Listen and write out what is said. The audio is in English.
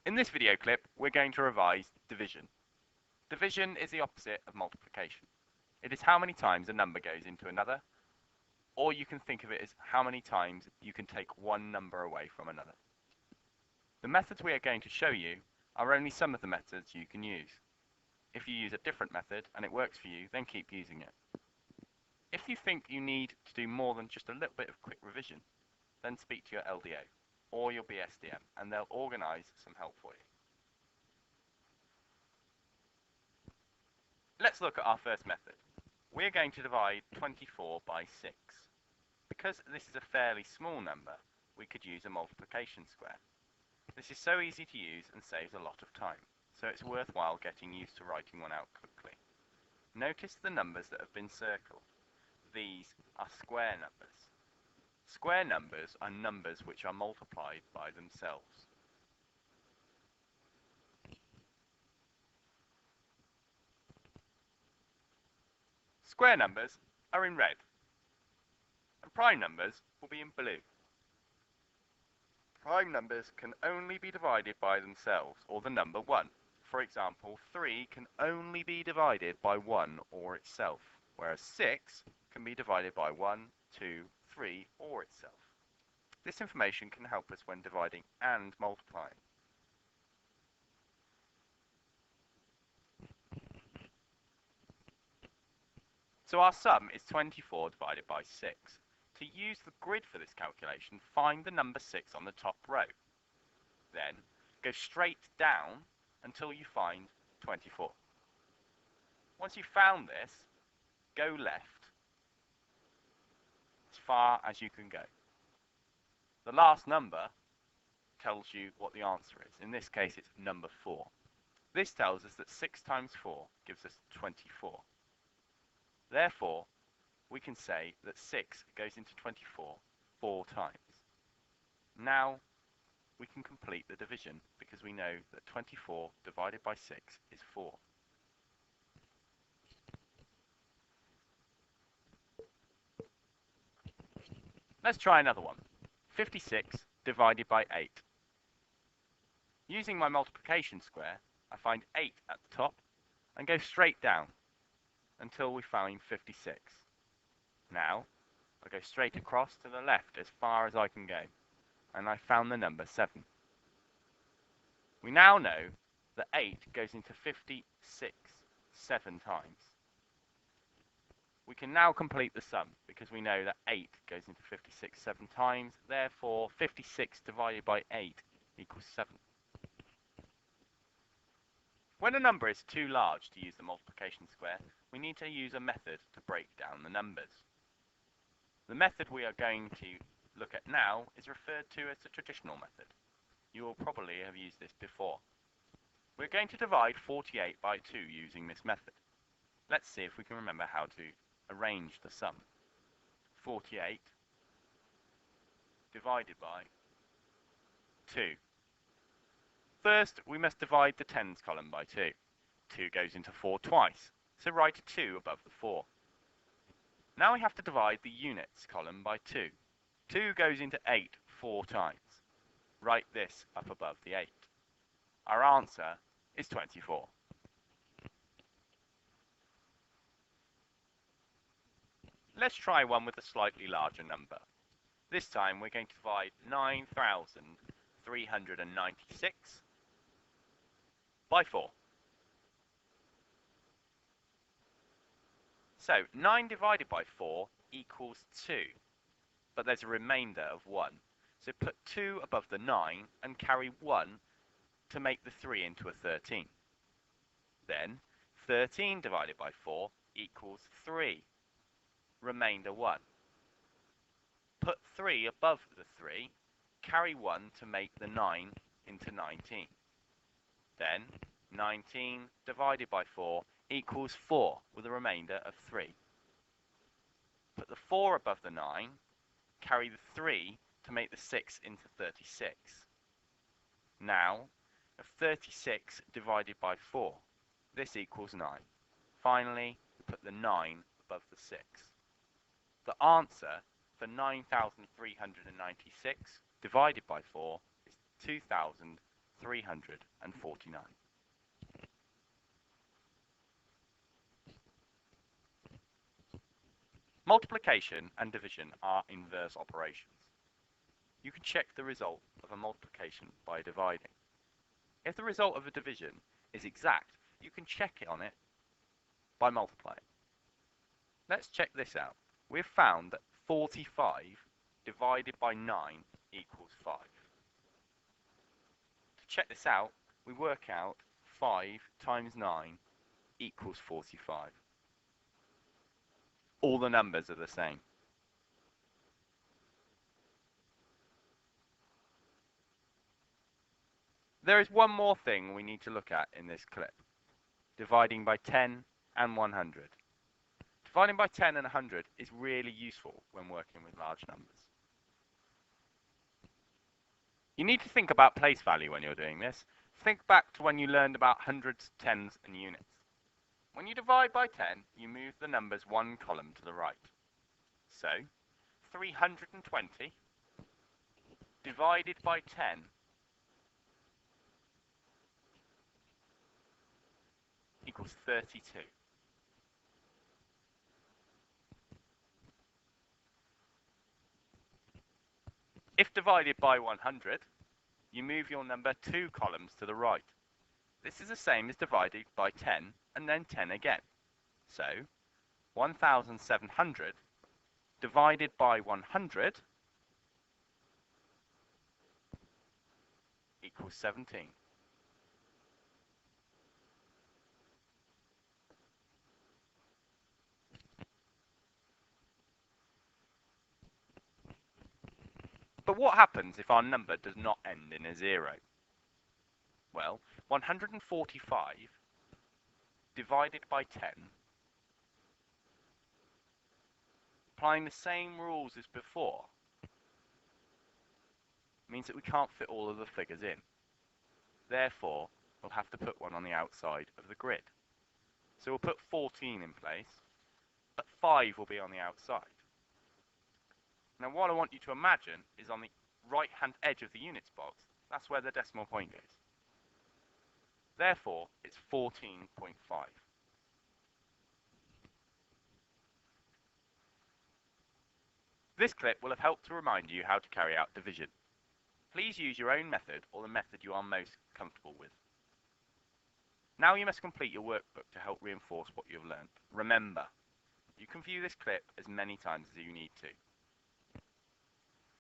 In this video clip, we're going to revise division. Division is the opposite of multiplication. It is how many times a number goes into another, or you can think of it as how many times you can take one number away from another. The methods we are going to show you are only some of the methods you can use. If you use a different method and it works for you, then keep using it. If you think you need to do more than just a little bit of quick revision, then speak to your LDO or your BSDM and they'll organise some help for you. Let's look at our first method. We're going to divide 24 by 6. Because this is a fairly small number, we could use a multiplication square. This is so easy to use and saves a lot of time, so it's worthwhile getting used to writing one out quickly. Notice the numbers that have been circled. These are square numbers. Square numbers are numbers which are multiplied by themselves. Square numbers are in red, and prime numbers will be in blue. Prime numbers can only be divided by themselves, or the number 1. For example, 3 can only be divided by 1 or itself, whereas 6 can be divided by 1, 2, 3 or itself. This information can help us when dividing and multiplying. So our sum is 24 divided by 6. To use the grid for this calculation, find the number 6 on the top row. Then go straight down until you find 24. Once you've found this, go left as far as you can go. The last number tells you what the answer is. In this case, it's number 4. This tells us that 6 times 4 gives us 24. Therefore, we can say that 6 goes into 24 4 times. Now, we can complete the division because we know that 24 divided by 6 is 4. Let's try another one. 56 divided by 8. Using my multiplication square, I find 8 at the top and go straight down until we find 56. Now, I go straight across to the left as far as I can go, and I found the number 7. We now know that 8 goes into 56 7 times. We can now complete the sum because we know that 8 goes into 56 7 times, therefore 56 divided by 8 equals 7. When a number is too large to use the multiplication square, we need to use a method to break down the numbers. The method we are going to look at now is referred to as the traditional method. You will probably have used this before. We're going to divide 48 by 2 using this method. Let's see if we can remember how to arrange the sum. 48 divided by 2. First, we must divide the tens column by 2. 2 goes into 4 twice, so write a 2 above the 4. Now we have to divide the units column by 2. 2 goes into 8 4 times. Write this up above the 8. Our answer is 24. Let's try one with a slightly larger number. This time we're going to divide 9,396 by 4. So 9 divided by 4 equals 2, but there's a remainder of 1. So put 2 above the 9 and carry 1 to make the 3 into a 13. Then 13 divided by 4 equals 3. Remainder 1. Put 3 above the 3, carry 1 to make the 9 into 19. Then 19 divided by 4 equals 4 with a remainder of 3. Put the 4 above the 9, carry the 3 to make the 6 into 36. Now, 36 divided by 4, this equals 9. Finally, put the 9 above the 6. The answer for 9,396 divided by 4 is 2,000 349. Multiplication and division are inverse operations. You can check the result of a multiplication by dividing. If the result of a division is exact, you can check it on it by multiplying. Let's check this out. We've found that 45 divided by 9 equals 5. To check this out, we work out 5 times 9 equals 45. All the numbers are the same. There is one more thing we need to look at in this clip. Dividing by 10 and 100. Dividing by 10 and 100 is really useful when working with large numbers. You need to think about place value when you're doing this. Think back to when you learned about hundreds, tens, and units. When you divide by 10, you move the numbers one column to the right. So, 320 divided by 10 equals 32. If divided by 100, you move your number 2 columns to the right. This is the same as divided by 10 and then 10 again. So, 1,700 divided by 100 equals 17. But what happens if our number does not end in a 0? Well, 145 divided by 10, applying the same rules as before, means that we can't fit all of the figures in. Therefore, we'll have to put one on the outside of the grid. So we'll put 14 in place, but 5 will be on the outside. Now what I want you to imagine is on the right-hand edge of the units box, that's where the decimal point is. Therefore, it's 14.5. This clip will have helped to remind you how to carry out division. Please use your own method or the method you are most comfortable with. Now you must complete your workbook to help reinforce what you have learned. Remember, you can view this clip as many times as you need to.